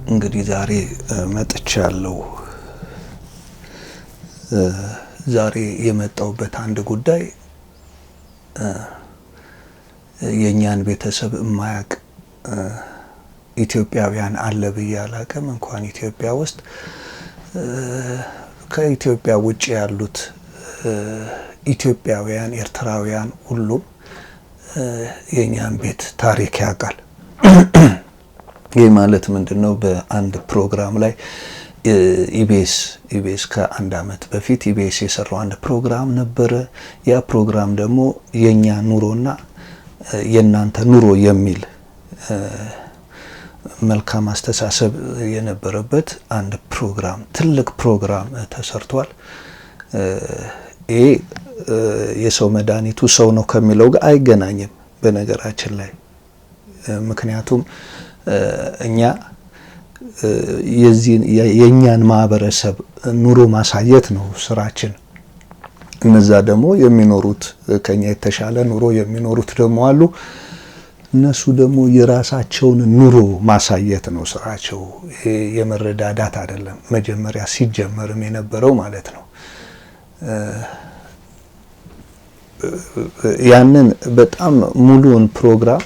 እንግዲህ ዛሬ መጥቻለሁ። ዛሬ የመጣውበት አንድ ጉዳይ የኛን ቤተሰብ የማያውቅ ኢትዮጵያውያን አለ ብዬ አላውቅም። እንኳን ኢትዮጵያ ውስጥ ከኢትዮጵያ ውጭ ያሉት ኢትዮጵያውያን ኤርትራውያን ሁሉም የኛን ቤት ታሪክ ያውቃል። ይህ ማለት ምንድነው? በአንድ ፕሮግራም ላይ ኢቢኤስ ከአንድ አመት በፊት ኢቢኤስ የሰራው አንድ ፕሮግራም ነበረ። ያ ፕሮግራም ደግሞ የኛ ኑሮና የናንተ ኑሮ የሚል መልካም አስተሳሰብ የነበረበት አንድ ፕሮግራም ትልቅ ፕሮግራም ተሰርቷል። ይሄ የሰው መድኃኒቱ ሰው ነው ከሚለው ጋር አይገናኝም በነገራችን ላይ። ምክንያቱም እኛ የኛን ማህበረሰብ ኑሮ ማሳየት ነው ስራችን። እነዛ ደግሞ የሚኖሩት ከኛ የተሻለ ኑሮ የሚኖሩት ደግሞ አሉ። እነሱ ደግሞ የራሳቸውን ኑሮ ማሳየት ነው ስራቸው። የመረዳዳት አይደለም መጀመሪያ ሲጀመርም የነበረው ማለት ነው። ያንን በጣም ሙሉውን ፕሮግራም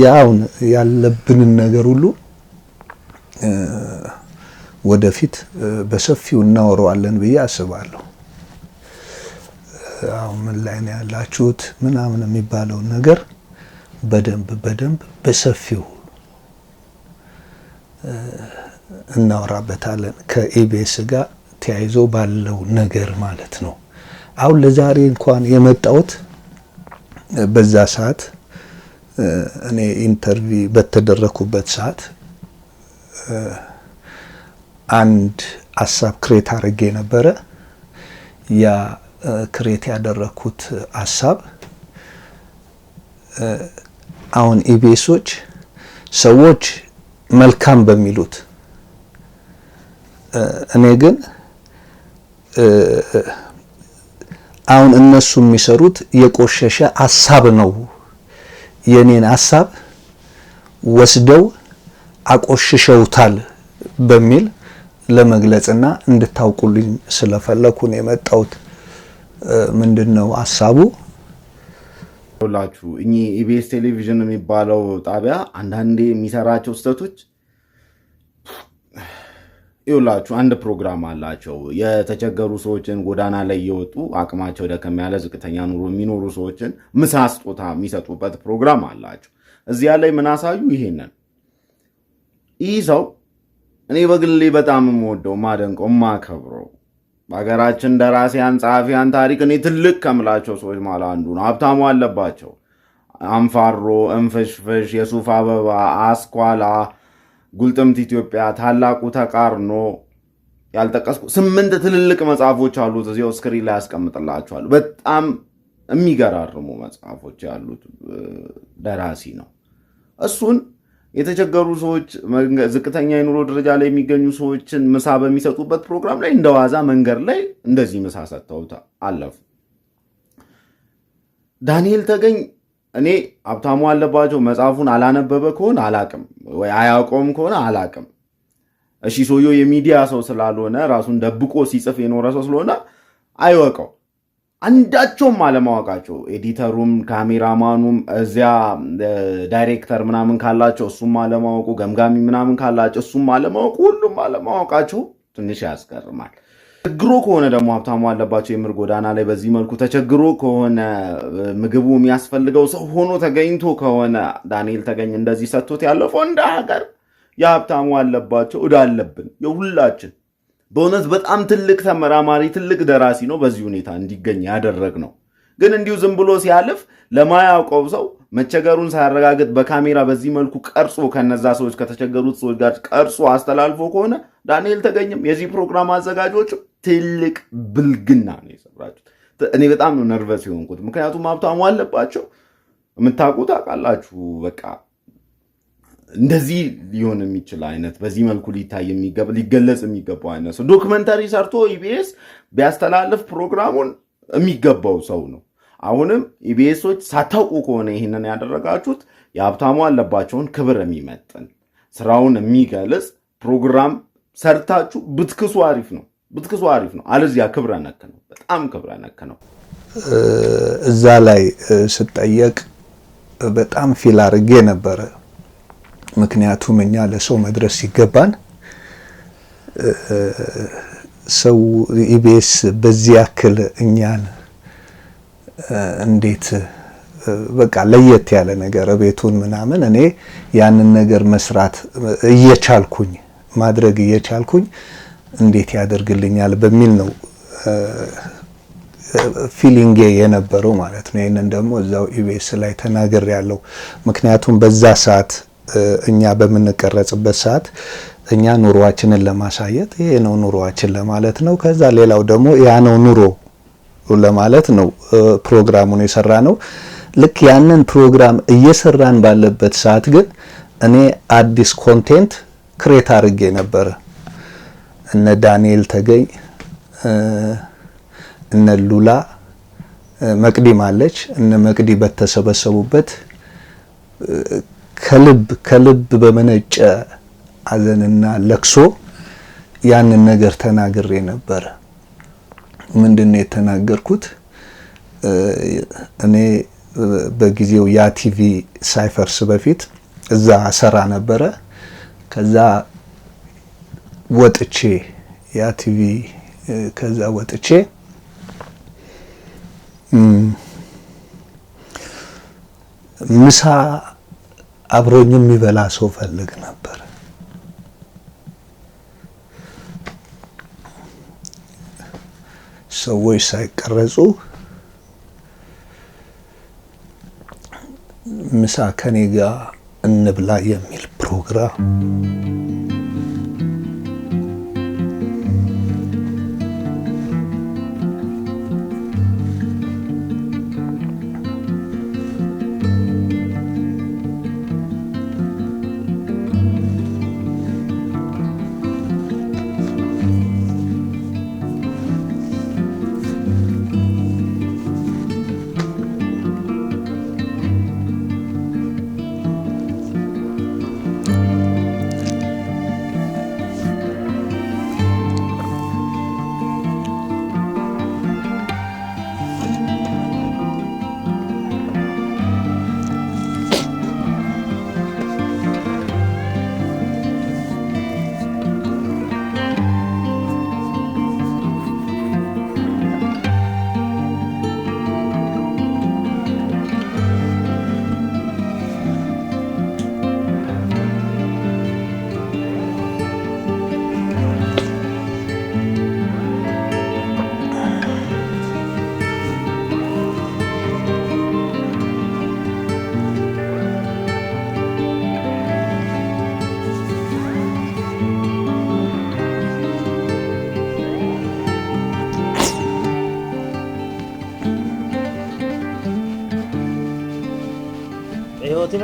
ያውን ያለብንን ነገር ሁሉ ወደፊት በሰፊው እናወራዋለን ብዬ አስባለሁ። አሁን ምን ላይ ነው ያላችሁት ምናምን የሚባለው ነገር በደንብ በሰፊው እናወራበታለን ከኢቢኤስ ጋር ተያይዞ ባለው ነገር ማለት ነው። አሁን ለዛሬ እንኳን የመጣሁት በዛ ሰዓት እኔ ኢንተርቪው በተደረኩበት ሰዓት አንድ ሐሳብ ክሬት አድርጌ ነበረ። ያ ክሬት ያደረኩት ሐሳብ አሁን ኢቢኤሶች ሰዎች መልካም በሚሉት እኔ ግን አሁን እነሱ የሚሰሩት የቆሸሸ ሐሳብ ነው። የኔን ሐሳብ ወስደው አቆሽሸውታል በሚል ለመግለጽና እንድታውቁልኝ ስለፈለኩ ነው የመጣሁት። ምንድነው ሐሳቡ? ሁላችሁ እኚህ ኢቢኤስ ቴሌቪዥን የሚባለው ጣቢያ አንዳንዴ የሚሰራቸው ስህተቶች ይውላችሁ። አንድ ፕሮግራም አላቸው። የተቸገሩ ሰዎችን ጎዳና ላይ እየወጡ አቅማቸው ደከም ያለ ዝቅተኛ ኑሮ የሚኖሩ ሰዎችን ምሳ ስጦታ የሚሰጡበት ፕሮግራም አላቸው። እዚያ ላይ ምን አሳዩ? ይሄንን ይህ ሰው እኔ በግሌ በጣም የምወደው ማደንቀው ማከብረው በሀገራችን ደራሲያን ጸሐፊያን ታሪክ እኔ ትልቅ ከምላቸው ሰዎች ማለት አንዱ ነው። ሀብታሙ አለባቸው። አንፋሮ፣ እንፍሽፍሽ፣ የሱፍ አበባ፣ አስኳላ፣ ጉልጥምት ኢትዮጵያ፣ ታላቁ ተቃርኖ ያልጠቀስኩ 8 ትልልቅ መጽሐፎች አሉት። እዚያው ስክሪን ላይ ያስቀምጥላችኋለሁ። በጣም የሚገራርሙ መጽሐፎች ያሉት ደራሲ ነው። እሱን የተቸገሩ ሰዎች ዝቅተኛ የኑሮ ደረጃ ላይ የሚገኙ ሰዎችን ምሳ በሚሰጡበት ፕሮግራም ላይ እንደዋዛ መንገድ ላይ እንደዚህ ምሳ ሰጥተውት አለፉ። ዳንኤል ተገኝ እኔ ሀብታሙ አለባቸው መጽሐፉን አላነበበ ከሆነ አላቅም ወይ አያውቀውም ከሆነ አላቅም። እሺ ሰውየው የሚዲያ ሰው ስላልሆነ ራሱን ደብቆ ሲጽፍ የኖረ ሰው ስለሆነ አይወቀው። አንዳቸውም አለማወቃቸው ኤዲተሩም ካሜራማኑም እዚያ ዳይሬክተር ምናምን ካላቸው እሱም አለማወቁ፣ ገምጋሚ ምናምን ካላቸው እሱም አለማወቁ፣ ሁሉም አለማወቃቸው ትንሽ ያስገርማል። ተቸግሮ ከሆነ ደግሞ ሀብታሙ አለባቸው የምር ጎዳና ላይ በዚህ መልኩ ተቸግሮ ከሆነ ምግቡ የሚያስፈልገው ሰው ሆኖ ተገኝቶ ከሆነ ዳንኤል ተገኝ እንደዚህ ሰጥቶት ያለፈው እንደ ሀገር የሀብታሙ አለባቸው ዕዳ አለብን የሁላችን። በእውነት በጣም ትልቅ ተመራማሪ ትልቅ ደራሲ ነው በዚህ ሁኔታ እንዲገኝ ያደረግነው። ግን እንዲሁ ዝም ብሎ ሲያልፍ ለማያውቀው ሰው መቸገሩን ሳያረጋግጥ በካሜራ በዚህ መልኩ ቀርጾ ከነዛ ሰዎች ከተቸገሩት ሰዎች ጋር ቀርጾ አስተላልፎ ከሆነ ዳንኤል ተገኝም የዚህ ፕሮግራም አዘጋጆች ትልቅ ብልግና ነው የሰራችሁት። እኔ በጣም ነው ነርቨስ የሆንኩት። ምክንያቱም ሀብታሙ አለባቸው የምታውቁት አውቃላችሁ። በቃ እንደዚህ ሊሆን የሚችል አይነት በዚህ መልኩ ሊገለጽ የሚገባው አይነት ሰው ዶክመንታሪ ሰርቶ ኢቢኤስ ቢያስተላልፍ ፕሮግራሙን የሚገባው ሰው ነው። አሁንም ኢቢኤሶች ሳታውቁ ከሆነ ይህንን ያደረጋችሁት የሀብታሙ አለባቸውን ክብር የሚመጥን ስራውን የሚገልጽ ፕሮግራም ሰርታችሁ ብትክሱ አሪፍ ነው። አለዚያ ክብረ ነክ ነው፣ በጣም ክብረ ነክ ነው። እዛ ላይ ስጠየቅ በጣም ፊል አድርጌ ነበረ። ምክንያቱም እኛ ለሰው መድረስ ሲገባን ሰው ኢቢኤስ በዚህ ያክል እኛን እንዴት በቃ ለየት ያለ ነገር ቤቱን ምናምን እኔ ያንን ነገር መስራት እየቻልኩኝ ማድረግ እየቻልኩኝ እንዴት ያደርግልኛል በሚል ነው ፊሊንግ የነበረው ማለት ነው። ይሄንን ደግሞ እዛው ኢቢኤስ ላይ ተናገር ያለው ምክንያቱም በዛ ሰዓት እኛ በመነቀረጽበት ሰዓት እኛ ኑሮአችንን ለማሳየት ይሄ ነው ኑሮአችን ለማለት ነው። ከዛ ሌላው ደግሞ ያ ነው ኑሮ ለማለት ነው ፕሮግራሙን የሰራ ነው። ልክ ያንን ፕሮግራም እየሰራን ባለበት ሰዓት ግን እኔ አዲስ ኮንቴንት ክሬት አድርጌ ነበር። እነ ዳንኤል ተገኝ እነ ሉላ መቅዲ ማለች እነ መቅዲ በተሰበሰቡበት ከልብ በመነጨ አዘንና ለክሶ ያንን ነገር ተናግሬ ነበር። ምንድነው የተናገርኩት? እኔ በጊዜው ያ ቲቪ ሳይፈርስ በፊት እዛ ሰራ ነበረ። ከዛ ወጥቼ ያ ቲቪ ከዛ ወጥቼ ምሳ አብሮኝ የሚበላ ሰው ፈልግ ነበር። ሰዎች ሳይቀረጹ ምሳ ከኔ ጋር እንብላ የሚል ፕሮግራም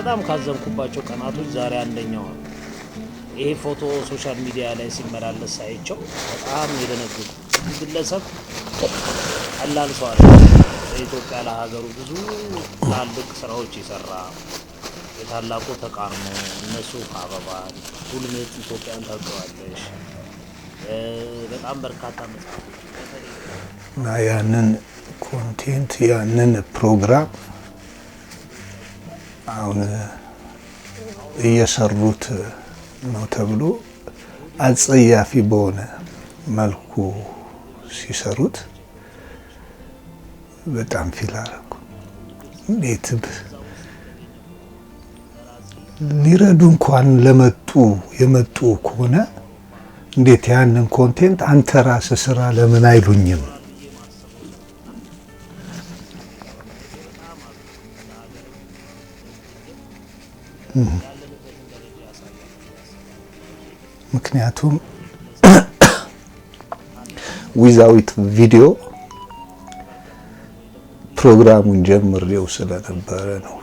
በጣም ካዘንኩባቸው ቀናቶች ዛሬ አንደኛው ነው። ይሄ ፎቶ ሶሻል ሚዲያ ላይ ሲመላለስ ሳይቸው በጣም የደነገጥኩ ግለሰብ ቀላል ሰው አይደለም። በኢትዮጵያ ለሀገሩ ብዙ ትላልቅ ስራዎች የሰራ የታላቁ ተቃርኖ እነሱ አበባን ሁሉም ኢትዮጵያን ታውቀዋለሽ። በጣም በርካታ መጽሐፎች እና ያንን ኮንቴንት ያንን ፕሮግራም አሁን እየሰሩት ነው ተብሎ አጸያፊ በሆነ መልኩ ሲሰሩት በጣም ፊል አደረኩ። እንዴት ሊረዱ እንኳን የመጡ ከሆነ እንዴት ያንን ኮንቴንት አንተ ራስህ ስራ ለምን አይሉኝም? ምክንያቱም ዊዛዊት ቪዲዮ ፕሮግራሙን ጀምሬው ስለነበረ ነው።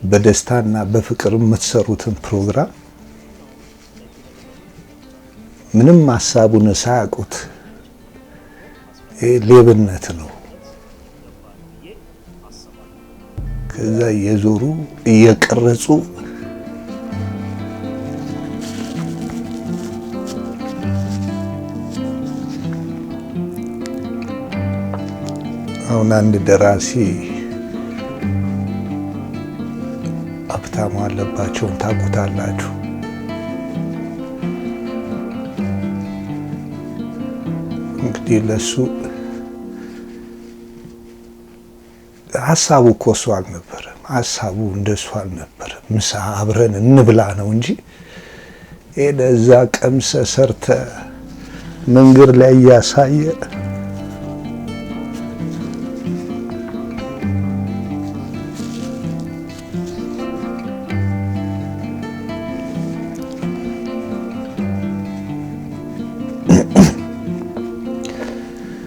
በደስታና በፍቅር የምትሰሩትን ፕሮግራም ምንም ሐሳቡን ሳያውቁት ሌብነት ነው። ከዛ እየዞሩ እየቀረጹ አሁን አንድ ደራሲ ሀብታሙ አለባቸውን ታውቁታላችሁ? እንግዲህ ለሱ ሀሳቡ እኮ እሱ አልነበረም። ሀሳቡ እንደሱ አልነበረም። ምሳ አብረን እንብላ ነው እንጂ ሄደ እዛ ቀምሰ ሰርተ መንገድ ላይ እያሳየ